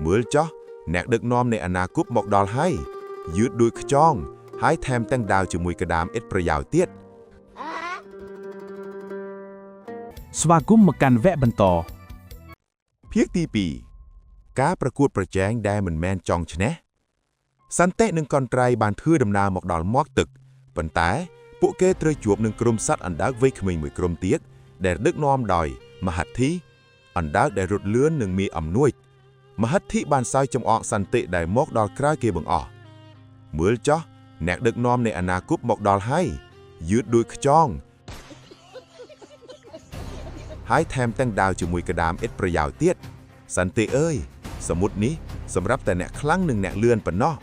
មើលចោះអ្នកដឹកនាំនៃអនាគតមកដល់ហើយយឺតដូចខ្យងហើយថែមទាំងដាវជាមួយក្តាមឥតប្រយោជន៍ទៀត ស្វាគមន៍មកកាន់វគ្គបន្ត ភាគទី2ការប្រកួតប្រជែងដែលមិនមែនចង់ឈ្នះសន្តិនិងកន្ត្រៃបានធ្វើដំណើរមកដល់មាត់ទឹកប៉ុន្តែពួកគេត្រូវជួបនឹងក្រុមសត្វអណ្ដើកវ័យក្មេងមួយក្រុមទៀតដែលដឹកនាំដោយមហិទ្ធិអណ្ដើកដែលរត់លឿននិងមានអំនួចមហិទ្ធិបានសើចចំអកសន្តិដែលមកដល់ក្រៅគេបង្អស់មើលចោះអ្នកដឹកនាំនៃអនាគតមកដល់ហើយយឺតដូចខ្យងហើយថែមទាំងដាវជាមួយក្តាមឥតប្រយោជន៍ទៀតសន្តិអើយសមុទ្រនេះសម្រាប់តែអ្នកខ្លាំងនិងអ្នកលឿនប៉ុណ្ណោះ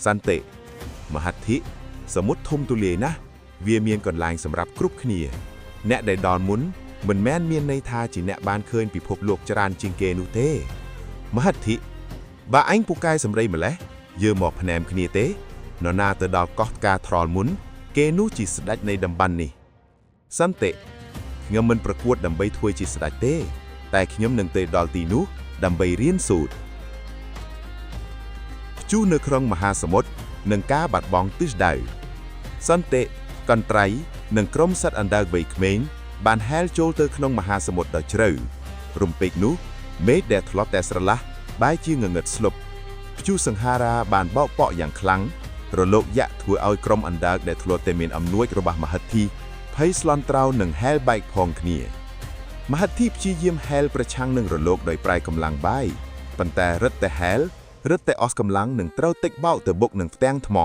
សន្តិមហិទ្ធិសមុទ្រធំទូលាយណាស់វាមានកន្លែងសម្រាប់គ្រប់គ្នាអ្នកដែលដល់មុនមិនមែនមានន័យថាជាអ្នកបានឃើញពិភពលោកច្រើនជាងគេនោះទេមហិទ្ធិបើអញពូកែសម្រីម្លេះយើងមកភ្នែមគ្នាទេនរណាទៅដល់កោះផ្កាត្រល់មុនគេនោះជាស្ដេចនៃតំបន់នេះសន្តិខ្ញុំមិនប្រកួតដើម្បីធ្វើជាស្ដេចទេតែខ្ញុំនឹងទៅដល់ទីនោះដើម្បីរៀនសូត្រព្យុះនៅក្នុងមហាសមុទ្រនិងការបាត់បង់ទិសដៅសន្តិកន្ត្រៃនិងក្រុមសត្វអណ្ដើកវ័យក្មេងបានហែលចូលទៅក្នុងមហាសមុទ្រដ៏ជ្រៅរំពេចនោះមេឃដែលធ្លាប់តែស្រឡះបែរជាងងឹតស្លុបព្យុះសង្ហារាបានបោកបក់យ៉ាងខ្លាំងរលកយក្សធ្វើឲ្យក្រុមអណ្ដើកដែលធ្លាប់តែមានអំនួចរបស់មហិទ្ធិភ័យស្លន់ត្រោននិងហែលបែកផងគ្នាមហិទ្ធិព្យាយាមហែលប្រឆាំងនឹងរលកដោយប្រែកម្លាំងបាយប៉ុន្តែរឹតតែហែលរឹតតែអស់កម្លាំងនិងត្រូវទឹកបោកទៅបុកនឹងផ្ទាំងថ្ម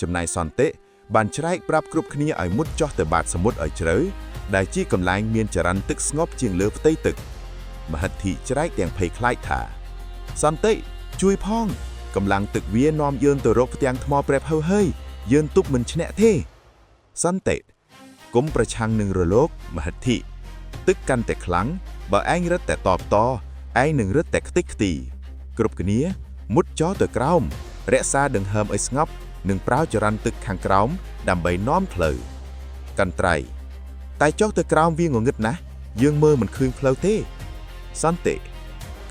ចំណែកសន្តិបានច្រែកប្រាប់គ្រប់គ្នាឲ្យមុតចុះទៅបាតសមុទ្រឲ្យជ្រៅដែលជាកន្លែងមានចរន្តទឹកស្ងប់ជាងលើផ្ទៃទឹកមហិទ្ធិច្រែកទាំងភ័យខ្លាចថាសន្តិជួយផងកម្លាំងទឹកវានាំយើងទៅរកផ្ទាំងថ្មប្រេបហើយយើងទប់មិនឈ្នះទេសន្តិគុំប្រឆាំងនឹងរលកមហិទ្ធិទឹកកាន់តែខ្លាំងបើឯងរឹតតែតបតឯងនឹងរឹតតែខ្ទេចខ្ទីគ្រប់គ្នាមុតចោលទៅក្រោមរក្សាដង្ហើមឲ្យស្ងប់និងប្រើចរន្តទឹកខាងក្រោមដើម្បីនាំផ្លូវកន្ត្រៃតែចុះទៅក្រោមវាងងឹតណាស់យើងមើលមិនឃើញផ្លូវទេសន្តិ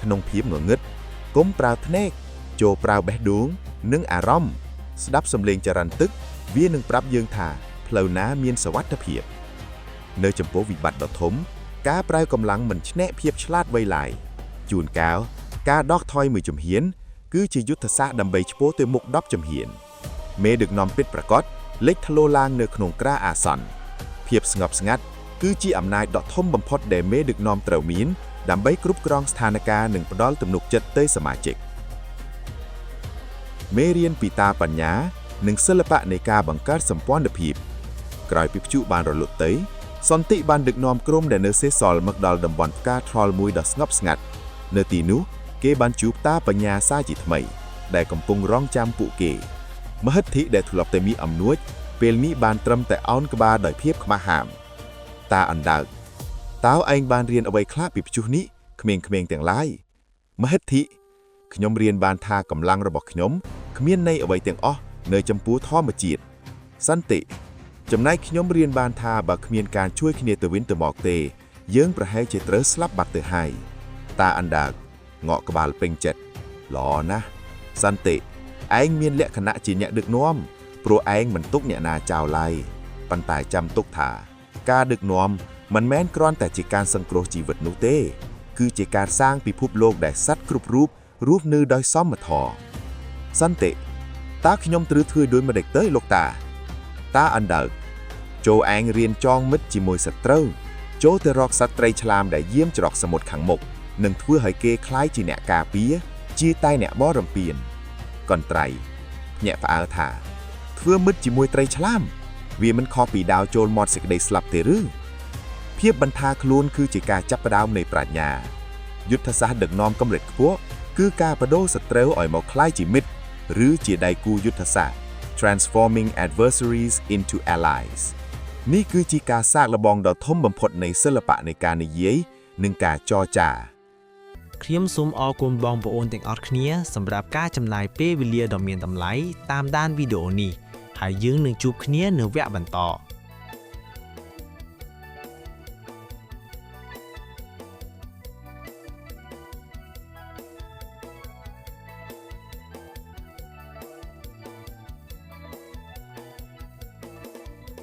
ក្នុងភាពងងឹតគុំប្រើភ្នែកចូលប្រើបេះដូងនិងអារម្មណ៍ស្ដាប់សំឡេងចរន្តទឹកវានឹងប្រាប់យើងថាផ្លូវណាមានសុវត្ថិភាពនៅចំពោះវិបត្តិដ៏ធំការប្រើកម្លាំងមិនឈ្នះភាពឆ្លាតវៃឡើយជួនកាលការដោះថយមួយជំហានគឺជាយុទ្ធសាស្ត្រដើម្បីឆ្ពោះទៅមុខ10ជំហានមេដឹកនាំពិតប្រាកដលេចធ្លោឡើងនៅក្នុងក្រាអាសន្នភាពស្ងប់ស្ងាត់គឺជាអំណាចដ៏ធំបំផុតដែលមេដឹកនាំត្រូវមានដើម្បីគ្រប់គ្រងស្ថានភាពនិងផ្ដល់ទំនុកចិត្តទៅសមាជិកមេរៀនពីតាបញ្ញានិងសិល្បៈនៃការបង្កើតសម្ព័ន្ធភាពក្រោយពីព្យុះបានរលត់ទៅសន្តិបានដឹកនាំក្រុមដែលនៅសេសសល់មកដល់តំបន់ផ្កាត្រល់មួយដ៏ស្ងប់ស្ងាត់នៅទីនោះគេបានជួបតាបញ្ញាសាជាថ្មីដែលកំពុងរង់ចាំពួកគេមហិទ្ធិដែលធ្លាប់តែមានអំនួចពេលនេះបានត្រឹមតែអោនក្បាលដោយភាពខ្មាស់ហាមតាអណ្ដើកតើឯងបានរៀនអ្វីខ្លះពីព្យុះនេះក្មេងៗទាំងឡាយមហិទ្ធិខ្ញុំរៀនបានថាកម្លាំងរបស់ខ្ញុំគ្មានន័យអ្វីទាំងអស់នៅចំពោះធម្មជាតិសន្តិចំណែកខ្ញុំរៀនបានថាបើគ្មានការជួយគ្នាទៅវិញទៅមកទេយើងប្រហែលជាត្រូវស្លាប់បាត់ទៅហើយតាអណ្ដើកងក់ក្បាលពេញចិត្តល្អណាស់សន្តិឯងមានលក្ខណៈជាអ្នកដឹកនាំព្រោះឯងមិនទុកអ្នកណាចោលឡើយប៉ុន្តែចាំទុកថាការដឹកនាំមិនមែនគ្រាន់តែជាការសង្គ្រោះជីវិតនោះទេគឺជាការសាងពិភពលោកដែលសត្វគ្រប់រូបរស់នៅដោយសមធម៌សន្តិតើខ្ញុំត្រូវធ្វើដូចម្តេចទៅលោកតាអណ្ដើកចូលឯងរៀនចងមិត្តជាមួយសត្រូវចូលទៅរកសត្វត្រីឆ្លាមដែលយាមច្រកសមុទ្រខាងមុខនិងធ្វើឲ្យគេคล้ายជាអ្នកការពារជាតែអ្នកបរំពានកន្ត្រៃភ្ញាក់ផ្អើលថាធ្វើមិត្តជាមួយត្រីឆ្លាមវាមិនខុសពីដាវចូលមាត់សេចក្តីស្លាប់ទេឬភាពបន្តាខ្លួនគឺជាការចាប់ផ្ដើមនៃប្រាជ្ញាយុទ្ធសាស្ត្រដឹកនាំកម្រិតខ្ពស់គឺការបដូរសត្រូវឲ្យមកคล้ายជាមិត្តឬជាដៃគូយុទ្ធសាស្ត្រ transforming adversaries into allies នេះគឺជាការសាកល្បងដ៏ធំបំផុតនៃសិល្បៈនៃការនិយាយនិងការចរចាខ្ញុំសូមអរគុណបងប្អូនទាំងអស់គ្នាសម្រាប់ការចំណាយពេលវេលាដ៏មានតម្លៃតាមដានវីដេអូនេះហើយយើងនឹងជួបគ្នានៅវគ្គបន្ត